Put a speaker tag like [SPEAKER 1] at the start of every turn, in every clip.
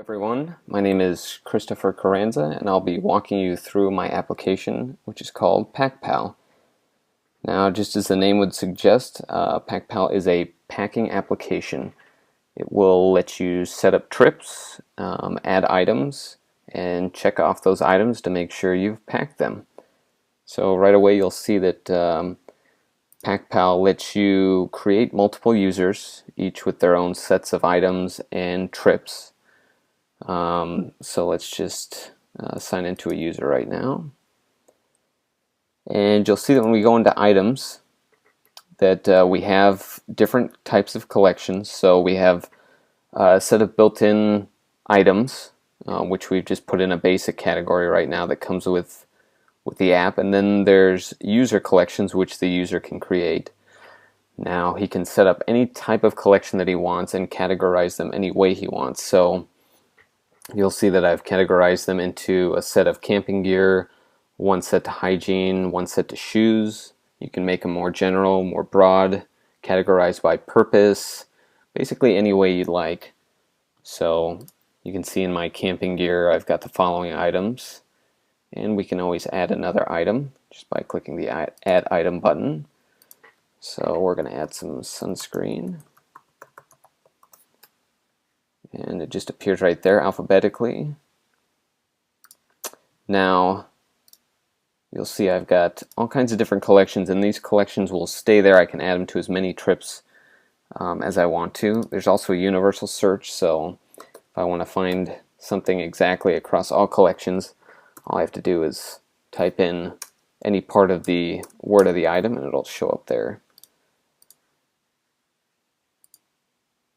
[SPEAKER 1] Everyone, my name is Christopher Carranza and I'll be walking you through my application, which is called PackPal. Now, just as the name would suggest, PackPal is a packing application. It will let you set up trips, add items, and check off those items to make sure you've packed them. So right away you'll see that PackPal lets you create multiple users, each with their own sets of items and trips. So let's just sign into a user right now. And you'll see that when we go into items that we have different types of collections. So we have a set of built-in items, which we've just put in a basic category right now that comes with the app. And then there's user collections, which the user can create. Now he can set up any type of collection that he wants and categorize them any way he wants. So you'll see that I've categorized them into a set of camping gear, one set to hygiene, one set to shoes. You can make them more general, more broad, categorized by purpose, basically any way you'd like. So you can see in my camping gear I've got the following items, and we can always add another item just by clicking the Add Item button. So we're going to add some sunscreen. And it just appears right there alphabetically. Now you'll see I've got all kinds of different collections, and these collections will stay there. I can add them to as many trips as I want to. There's also a universal search, so if I want to find something exactly across all collections, all I have to do is type in any part of the word of the item and it'll show up there.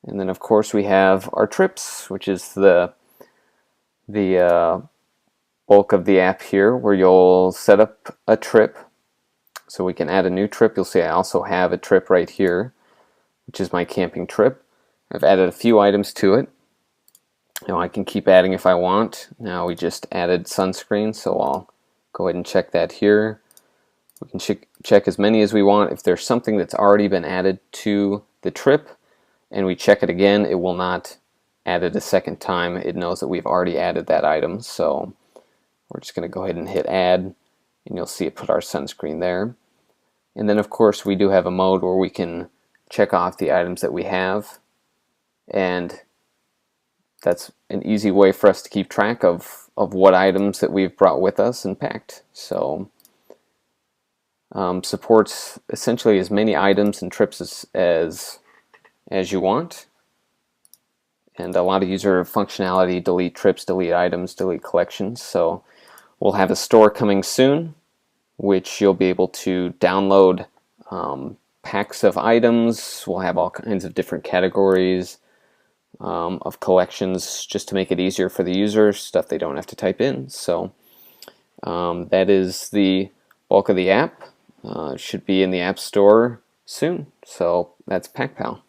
[SPEAKER 1] And then of course we have our trips, which is the bulk of the app here, where you'll set up a trip. So we can add a new trip. You'll see I also have a trip right here, which is my camping trip. I've added a few items to it. Now I can keep adding if I want. Now we just added sunscreen, so I'll go ahead and check that here. We can check as many as we want. If there's something that's already been added to the trip, and we check it again, it will not add it a second time. It knows that we've already added that item, so we're just going to go ahead and hit add, and you'll see it put our sunscreen there. And then of course we do have a mode where we can check off the items that we have, and that's an easy way for us to keep track of what items that we've brought with us and packed. So supports essentially as many items and trips as you want, and a lot of user functionality: delete trips, delete items, delete collections. So we'll have a store coming soon, which you'll be able to download packs of items. We'll have all kinds of different categories of collections, just to make it easier for the user, stuff they don't have to type in. So that is the bulk of the app. It should be in the App Store soon. So that's PackPal.